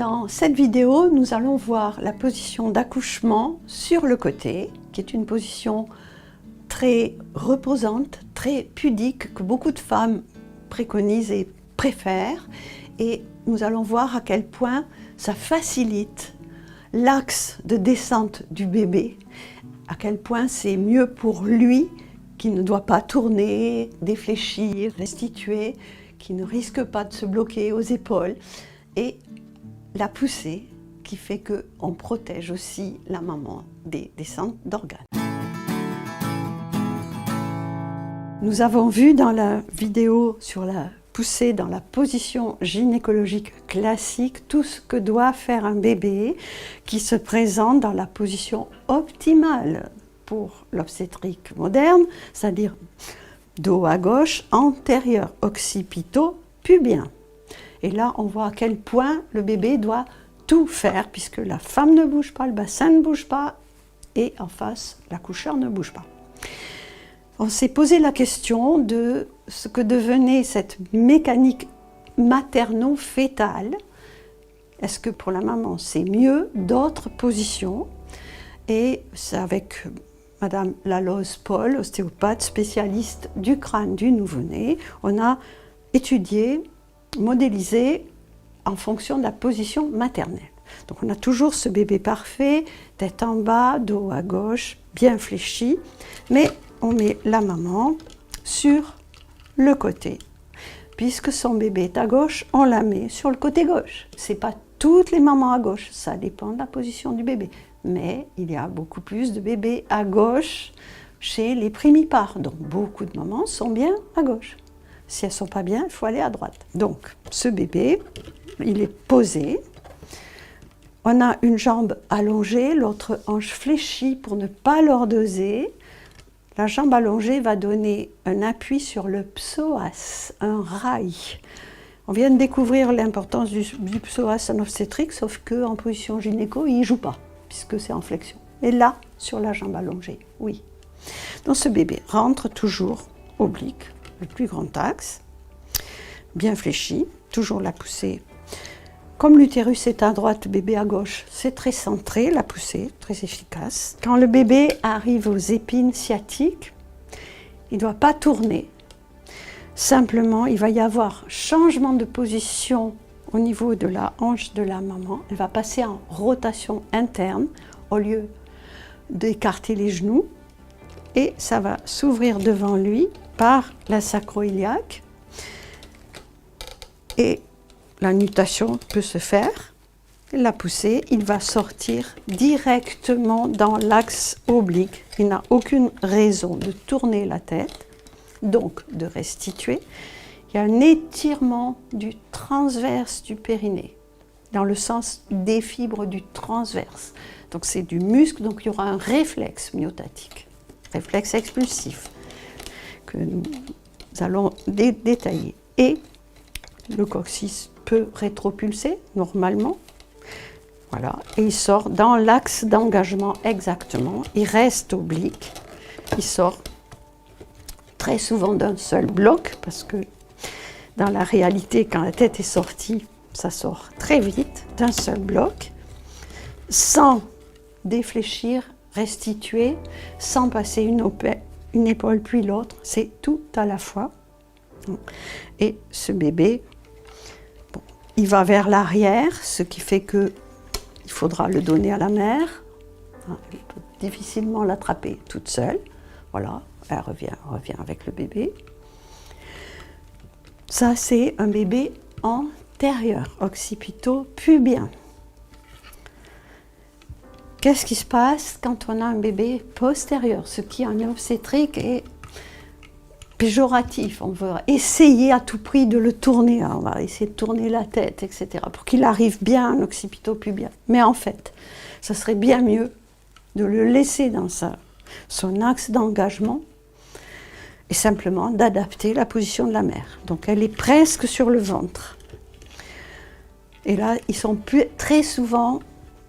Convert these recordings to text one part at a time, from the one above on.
Dans cette vidéo, nous allons voir la position d'accouchement sur le côté, qui est une position très reposante, très pudique, que beaucoup de femmes préconisent et préfèrent. Et nous allons voir à quel point ça facilite l'axe de descente du bébé, à quel point c'est mieux pour lui, qui ne doit pas tourner, défléchir, restituer, qui ne risque pas de se bloquer aux épaules, et la poussée qui fait qu'on protège aussi la maman des descentes d'organes. Nous avons vu dans la vidéo sur la poussée dans la position gynécologique classique tout ce que doit faire un bébé qui se présente dans la position optimale pour l'obstétrique moderne, c'est-à-dire dos à gauche, antérieur, occipito-pubien. Et là, on voit à quel point le bébé doit tout faire, puisque la femme ne bouge pas, le bassin ne bouge pas, et en face, l'accoucheur ne bouge pas. On s'est posé la question de ce que devenait cette mécanique materno-fétale. Est-ce que pour la maman, c'est mieux d'autres positions? Et c'est avec Madame Laloz-Paul, ostéopathe spécialiste du crâne du nouveau-né, on a étudié, modélisé en fonction de la position maternelle. Donc on a toujours ce bébé parfait, tête en bas, dos à gauche, bien fléchi, mais on met la maman sur le côté. Puisque son bébé est à gauche, on la met sur le côté gauche. Ce n'est pas toutes les mamans à gauche, ça dépend de la position du bébé. Mais il y a beaucoup plus de bébés à gauche chez les primipares. Donc beaucoup de mamans sont bien à gauche. Si elles ne sont pas bien, il faut aller à droite. Donc ce bébé, il est posé. On a une jambe allongée, l'autre hanche fléchie pour ne pas lordoser. La jambe allongée va donner un appui sur le psoas, un rail. On vient de découvrir l'importance du psoas en obstétrique, sauf qu'en position gynéco, il n'y joue pas, puisque c'est en flexion. Et là, sur la jambe allongée, oui. Donc ce bébé rentre toujours oblique, le plus grand axe, bien fléchi, toujours la poussée. Comme l'utérus est à droite, le bébé à gauche, c'est très centré, la poussée, très efficace. Quand le bébé arrive aux épines sciatiques, il ne doit pas tourner. Simplement, il va y avoir changement de position au niveau de la hanche de la maman. Elle va passer en rotation interne au lieu d'écarter les genoux. Et ça va s'ouvrir devant lui par la sacro-iliaque. Et la nutation peut se faire. La poussée, il va sortir directement dans l'axe oblique. Il n'a aucune raison de tourner la tête, donc de restituer. Il y a un étirement du transverse du périnée, dans le sens des fibres du transverse. Donc c'est du muscle, donc il y aura un réflexe myotatique, réflexe expulsif, que nous allons détailler. Et le coccyx peut rétropulser normalement. Voilà, et il sort dans l'axe d'engagement exactement. Il reste oblique. Il sort très souvent d'un seul bloc, parce que dans la réalité, quand la tête est sortie, ça sort très vite, d'un seul bloc, sans défléchir, restituer, sans passer une épaule puis l'autre. C'est tout à la fois. Et ce bébé, bon, il va vers l'arrière, ce qui fait que il faudra le donner à la mère. Elle peut difficilement l'attraper toute seule. Voilà, elle revient avec le bébé. Ça, c'est un bébé antérieur, occipito-pubien. Qu'est-ce qui se passe quand on a un bébé postérieur? Ce qui en obstétrique est péjoratif. On veut essayer à tout prix de le tourner. On va essayer de tourner la tête, etc. pour qu'il arrive bien en occipito-pubien. Mais en fait, ça serait bien mieux de le laisser dans son axe d'engagement et simplement d'adapter la position de la mère. Donc elle est presque sur le ventre. Et là, ils sont très souvent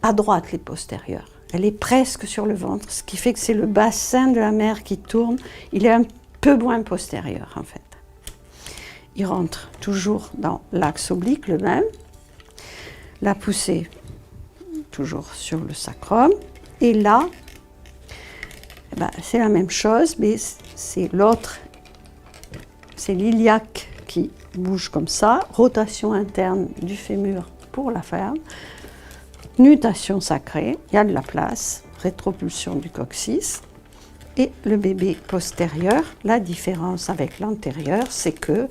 à droite, les postérieurs. Elle est presque sur le ventre, ce qui fait que c'est le bassin de la mère qui tourne. Il est un peu moins postérieur, en fait. Il rentre toujours dans l'axe oblique, le même. la poussée toujours sur le sacrum. Et là, c'est la même chose, mais c'est l'autre, c'est l'iliaque qui bouge comme ça, rotation interne du fémur pour la faire, nutation sacrée, il y a de la place, rétropulsion du coccyx. Et le bébé postérieur, la différence avec l'antérieur, c'est que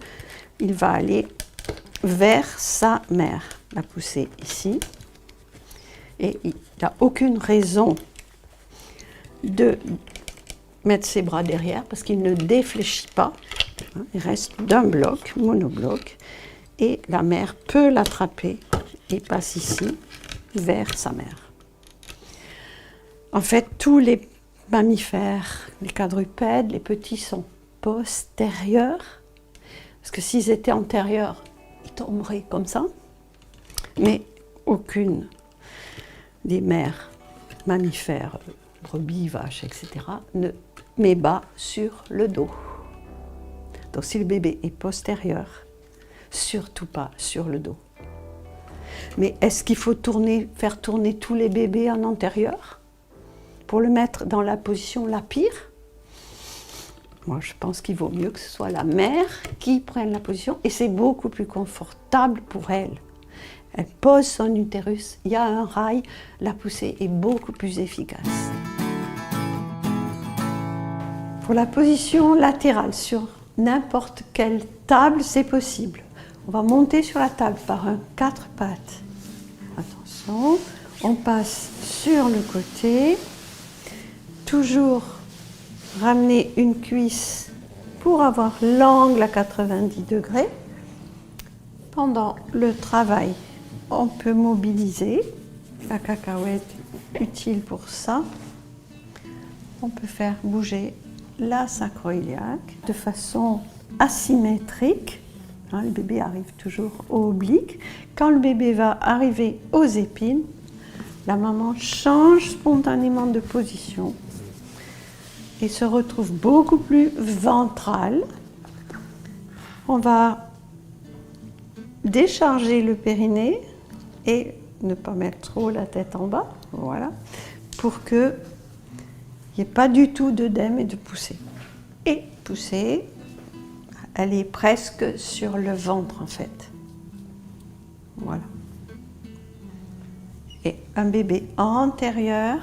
il va aller vers sa mère. La poussée ici. Et il n'a aucune raison de mettre ses bras derrière parce qu'il ne défléchit pas. Il reste d'un bloc, monobloc. Et la mère peut l'attraper et passe ici vers sa mère. En fait, tous les mammifères, les quadrupèdes, les petits sont postérieurs. Parce que s'ils étaient antérieurs, ils tomberaient comme ça. Mais aucune des mères mammifères, brebis, vaches, etc., ne met bas sur le dos. Donc si le bébé est postérieur, surtout pas sur le dos. Mais est-ce qu'il faut faire tourner tous les bébés en antérieur pour le mettre dans la position la pire? Moi, je pense qu'il vaut mieux que ce soit la mère qui prenne la position et c'est beaucoup plus confortable pour elle. Elle pose son utérus, il y a un rail, la poussée est beaucoup plus efficace. Pour la position latérale sur n'importe quelle table, c'est possible. On va monter sur la table par un 4 pattes. Attention, on passe sur le côté. Toujours ramener une cuisse pour avoir l'angle à 90 degrés. Pendant le travail, on peut mobiliser. La cacahuète est utile pour ça. On peut faire bouger la sacro-iliaque de façon asymétrique. Le bébé arrive toujours au oblique. Quand le bébé va arriver aux épines, la maman change spontanément de position et se retrouve beaucoup plus ventrale. On va décharger le périnée et ne pas mettre trop la tête en bas, voilà, pour qu'il n'y ait pas du tout d'œdème et de poussée. Et poussée, elle est presque sur le ventre en fait. Voilà. Et un bébé antérieur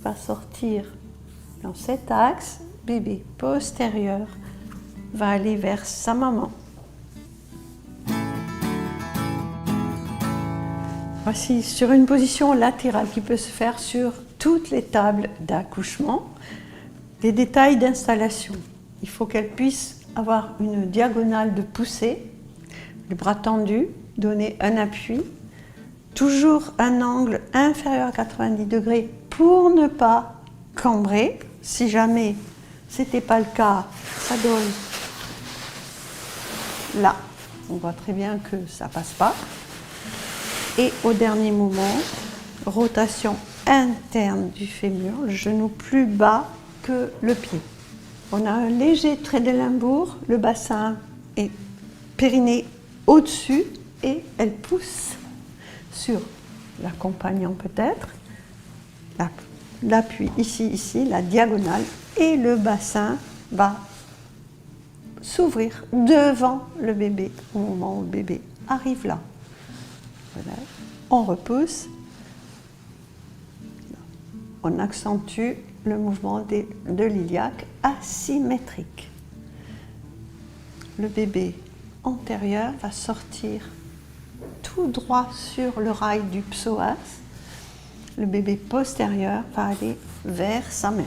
va sortir dans cet axe, bébé postérieur va aller vers sa maman. Voici sur une position latérale qui peut se faire sur toutes les tables d'accouchement. Les détails d'installation. Il faut qu'elle puisse avoir une diagonale de poussée, les bras tendus, donner un appui, toujours un angle inférieur à 90 degrés pour ne pas cambrer. Si jamais ce n'était pas le cas, ça donne là. On voit très bien que ça ne passe pas. Et au dernier moment, rotation interne du fémur, le genou plus bas que le pied. On a un léger trait de limbourg, le bassin est périnée au-dessus et elle pousse sur l'accompagnant peut-être, l'appui ici, la diagonale, et le bassin va s'ouvrir devant le bébé au moment où le bébé arrive là. Voilà. On repousse, on accentue le mouvement de l'iliaque asymétrique. Le bébé antérieur va sortir tout droit sur le rail du psoas. Le bébé postérieur va aller vers sa mère.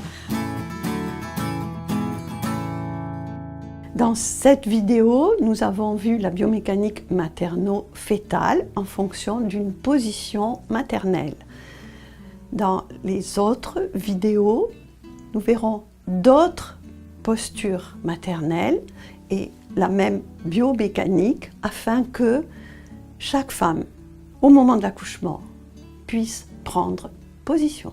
Dans cette vidéo, nous avons vu la biomécanique materno-fœtale en fonction d'une position maternelle. Dans les autres vidéos, nous verrons d'autres postures maternelles et la même biomécanique afin que chaque femme, au moment de l'accouchement, puisse prendre position.